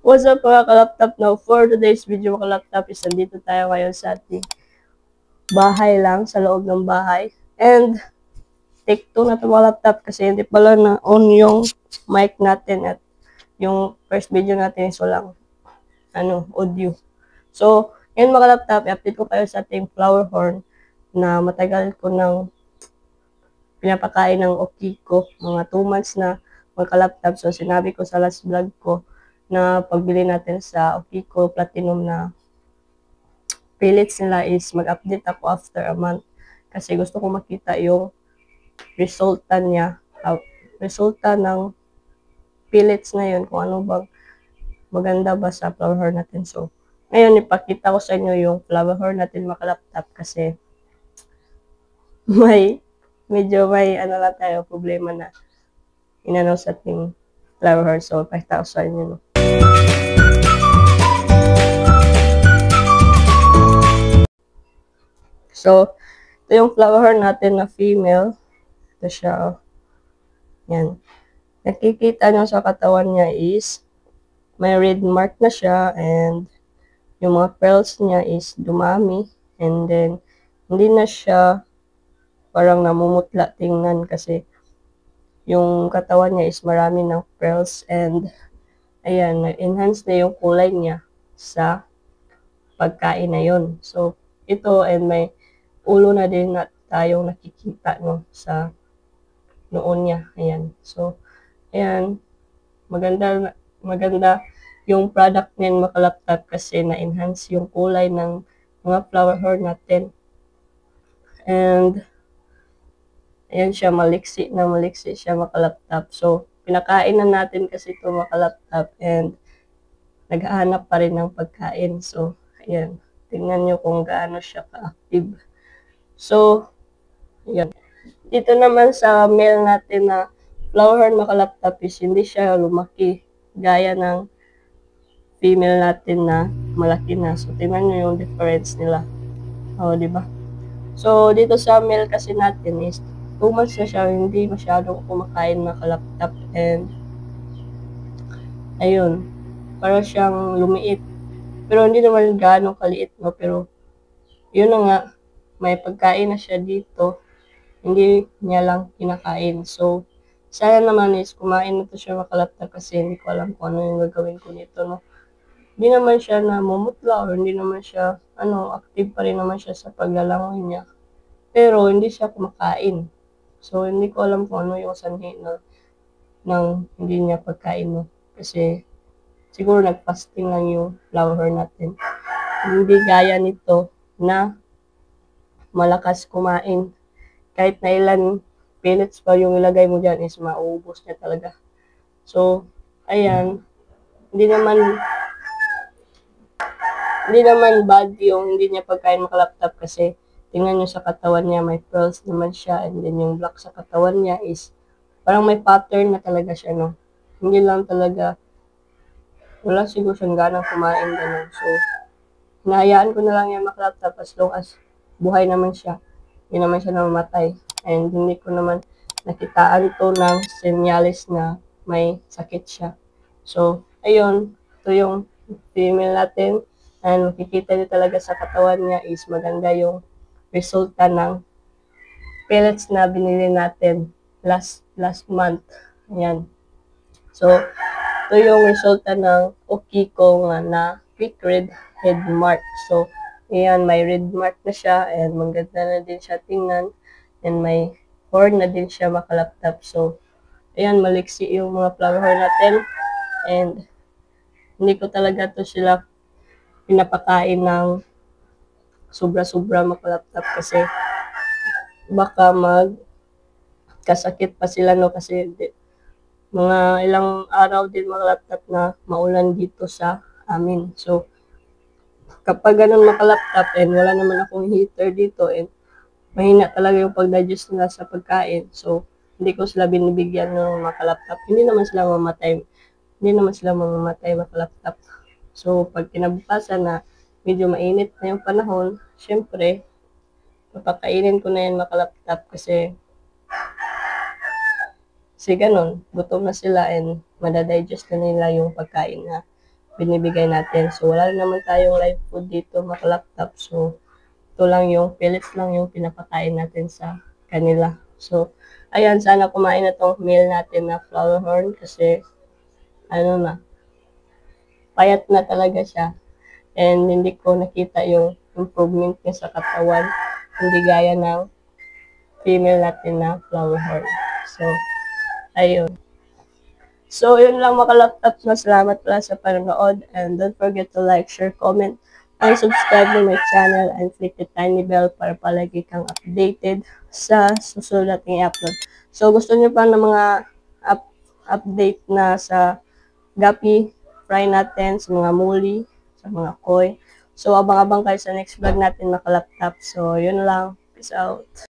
What's up mga ka-laptop? Now, for today's video mga ka-laptop is nandito tayo ngayon sa ating bahay lang, sa loob ng bahay. And, take 2 na ito mga laptop kasi hindi pala na on yung mic natin at yung first video natin is walang audio. So, ngayon mga laptop, i-update ko kayo sa ating flower horn na matagal ko nang pinapakain ng Okiko, mga 2 months na mga ka-laptop. So, sinabi ko sa last vlog ko na pagbili natin sa Okiko Platinum na pellets nila is mag-update ako after a month kasi gusto ko makita yung resulta niya, resulta ng pellets na yun, kung ano bang maganda ba sa flower horn natin. So, ngayon ipakita ko sa inyo yung flower horn natin mga laptop kasi medyo may lang tayo problema na inano sa ating flower horn. So, ipakita ko sa inyo. No? So, ito yung flower horn natin na female. Ito siya, oh. Yan. Nakikita nyo sa katawan niya is may red mark na siya and yung mga pearls niya is dumami and then hindi na siya parang namumutla tingnan kasi yung katawan niya is marami ng pearls and ayan, nag-enhance na yung kulay niya sa pagkain na yun. So, ito and may ulo na din na tayong nakikita no, sa noon niya. Ayan. So, ayan, maganda yung product niyan mga laptop kasi na-enhance yung kulay ng mga flower horn natin. And, ayan siya, maliksi siya mga laptop. So, pinakain na natin kasi ito mga laptop and naghahanap pa rin ng pagkain. So, ayan, tingnan nyo kung gaano siya ka-active. So, ayan. Dito naman sa male natin na flower horn mga laptop is hindi siya lumaki gaya ng female natin na malaki na. So, tingnan nyo yung difference nila. O, di ba? So, dito sa male kasi natin is 2 months na siya, hindi masyadong kumakain mga ka-laptop and ayun, para siyang lumiit. Pero hindi naman gaano kaliit, no? Pero, yun na nga, may pagkain na siya dito, hindi niya lang kinakain. So, sana naman is kumain na to siya mga ka-laptop kasi hindi ko alam kung ano yung gagawin ko nito, no? Hindi naman siya namumutla or hindi naman siya, active pa rin naman siya sa paglalangoy niya. Pero, hindi siya kumakain. So, hindi ko alam kung ano yung sanhi ng hindi niya pagkain, no? Kasi, siguro nag-fasting lang yung flower horn natin. Hindi gaya nito na malakas kumain. Kahit na ilan pellets pa yung ilagay mo dyan is mauubos niya talaga. So, ayan, hindi naman bad yung hindi niya pagkain makalaptop kasi tingnan nyo sa katawan niya, may pearls naman siya and then yung black sa katawan niya is parang may pattern na talaga siya, no? Hindi lang talaga, wala siguro siyang ganang kumain ganun. So, hinahayaan ko na lang yan makalaptop as long as buhay naman siya. Hindi naman siya namamatay. And hindi ko naman nakitaan to ng senyalis na may sakit siya. So, ayun, ito yung female natin. And makikita niyo talaga sa katawan niya is maganda yung resulta ng pellets na binili natin last month. Ayan. So, ito yung resulta ng Okiko nga na quick red head mark. So, ayan, may red mark na siya and maganda na din siya tingnan and may horn na din siya makalaptop. So, ayan, maliksi yung mga flower horn natin and hindi ko talaga to sila pinapakain ng sobra-sobra makalaptop kasi baka magkasakit pa sila, no? Kasi mga ilang araw din makalaptop na maulan dito sa amin. So, kapag ganun makalaptop and wala naman akong heater dito and mahina talaga yung pag-digest nila sa pagkain. So, hindi ko sila binibigyan ng makalaptop. Hindi naman sila mamamatay makalaptop. So, pag kinabukasan na medyo mainit na yung panahon, syempre, papakainin ko na yan makalaptop kasi ganun, gutom na sila and madadigest na nila yung pagkain na binibigay natin. So, wala rin naman tayong live food dito, maka-laptop. So, ito lang yung pellets lang yung pinapakain natin sa kanila. So, ayan, sana kumain na tong meal natin na flower horn kasi, ano na, payat na talaga siya. And hindi ko nakita yung improvement niya sa katawan. Hindi gaya ng female natin na flower horn. So, ayun. So, yun lang mga laptop na. Salamat pala sa panonood. And don't forget to like, share, comment, and subscribe to my channel and click the tiny bell para palagi kang updated sa susunod nating i-upload. So, gusto niyo pa ng mga update na sa gapi, fry natin, sa mga muli, sa mga koi. So, abang-abang kayo sa next vlog natin mga laptop. So, yun lang. Peace out.